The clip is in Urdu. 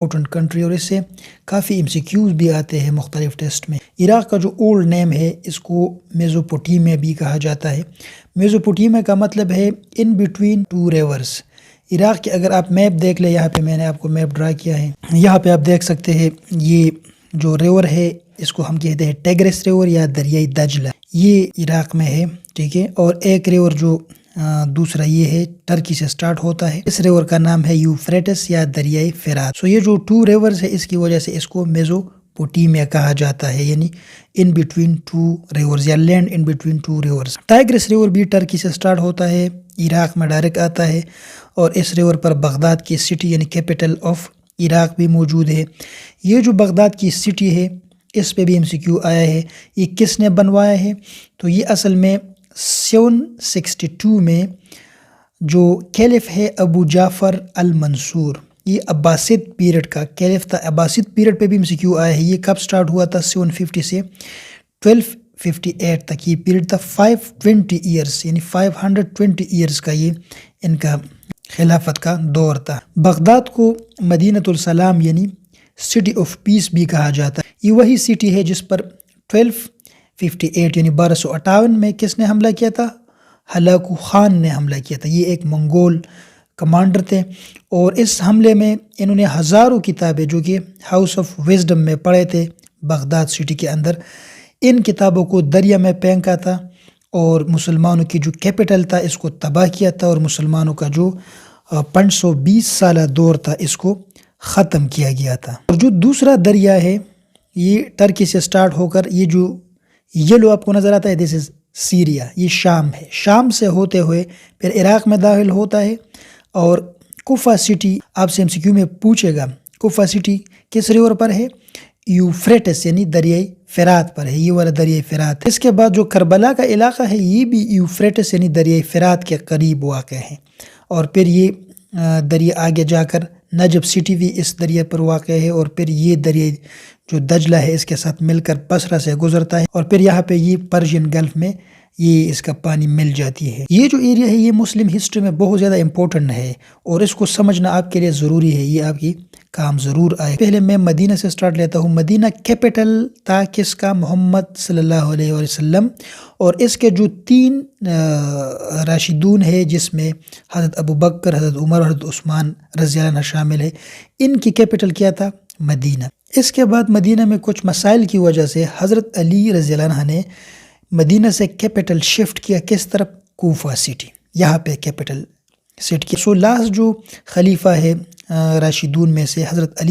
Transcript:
امپورٹنٹ کنٹری اور اس سے کافی MCQs بھی آتے ہیں مختلف ٹیسٹ میں۔ عراق کا جو اولڈ نیم ہے اس کو میزوپوٹیمیا بھی کہا جاتا ہے۔ میزوپوٹیمیا کا مطلب ہے ان بٹوین ٹو ریورس۔ عراق کے اگر آپ میپ دیکھ لیں، یہاں پہ میں نے آپ کو میپ ڈرا کیا ہے، یہاں پہ آپ دیکھ سکتے ہیں یہ جو ریور ہے اس کو ہم کہتے ہیں ٹیگرس ریور یا دریائے دجلہ، یہ عراق میں ہے، ٹھیک ہے۔ اور ایک ریور جو دوسرا یہ ہے ٹرکی سے سٹارٹ ہوتا ہے، اس ریور کا نام ہے یوفریٹس یا دریائے فرات۔ یہ جو ٹو ریورز ہے اس کی وجہ سے اس کو میزوپوٹیمیا کہا جاتا ہے، یعنی ان بٹوین ٹو ریورز یا land in between two rivers. Tigris river بھی ٹرکی سے سٹارٹ ہوتا ہے، عراق میں ڈائریکٹ آتا ہے، اور اس ریور پر بغداد کی سٹی یعنی کیپٹل آف عراق بھی موجود ہے۔ یہ جو بغداد کی سٹی ہے اس پہ بھی MCQ آیا ہے، یہ کس نے بنوایا ہے؟ تو یہ اصل میں 762 میں جو کیلف ہے ابو جعفر المنصور، یہ عباسد پیریڈ کا کیلف تھا۔ عباسد پیریڈ پہ بھی MCQ آیا ہے۔ یہ کب سٹارٹ ہوا تھا؟ 750 سے 1258 تک یہ پیریڈ تھا۔ 520 ایئرس یعنی 520 ایئرس کا یہ ان کا خلافت کا دور تھا۔ بغداد کو مدینۃ السلام یعنی سٹی آف پیس بھی کہا جاتا ہے۔ یہ وہی سٹی ہے جس پر 1258 یعنی 1258 میں کس نے حملہ کیا تھا؟ ہلاکو خان نے حملہ کیا تھا۔ یہ ایک منگول کمانڈر تھے، اور اس حملے میں انہوں نے ہزاروں کتابیں جو کہ ہاؤس آف وزڈم میں پڑھے تھے بغداد سٹی کے اندر، ان کتابوں کو دریا میں پھینکا تھا، اور مسلمانوں کی جو کیپٹل تھا اس کو تباہ کیا تھا، اور مسلمانوں کا جو 520 سالہ دور تھا اس کو ختم کیا گیا تھا۔ اور جو دوسرا دریا ہے یہ ٹرکی سے سٹارٹ ہو کر یہ جو یلو آپ کو نظر آتا ہے دس از سیریا، یہ شام ہے۔ شام سے ہوتے ہوئے پھر عراق میں داخل ہوتا ہے، اور کوفہ سٹی آپ سے MCQ میں پوچھے گا کوفہ سٹی کس ریور پر ہے؟ یوفریٹس یعنی دریائے فرات پر ہے، یہ والا دریائے فرات۔ اس کے بعد جو کربلا کا علاقہ ہے یہ بھی یوفریٹس یعنی دریائے فرات کے قریب واقع ہے، اور پھر یہ دریا آگے جا کر نجب سٹی بھی اس دریا پر واقع ہے، اور پھر یہ دریا جو دجلہ ہے اس کے ساتھ مل کر بصرہ سے گزرتا ہے، اور پھر یہاں پہ یہ پرشین گلف میں یہ اس کا پانی مل جاتی ہے۔ یہ جو ایریا ہے یہ مسلم ہسٹری میں بہت زیادہ امپورٹنٹ ہے، اور اس کو سمجھنا آپ کے لیے ضروری ہے، یہ آپ کی کام ضرور آئے۔ پہلے میں مدینہ سے سٹارٹ لیتا ہوں۔ مدینہ کیپٹل تھا کس کا؟ محمد صلی اللہ علیہ وسلم، اور اس کے جو 3 راشدون ہے جس میں حضرت ابو بکر، حضرت عمر، حضرت عثمان رضی اللہ عنہ شامل ہے، ان کی کیپٹل کیا تھا؟ مدینہ۔ اس کے بعد مدینہ میں کچھ مسائل کی وجہ سے حضرت علی رضی اللہ عنہ نے مدینہ سے کیپٹل شفٹ کیا کس طرف؟ کوفہ سٹی، یہاں پہ کیپٹل سیٹ کیا۔ لاسٹ جو خلیفہ ہے راشدون میں سے حضرت علی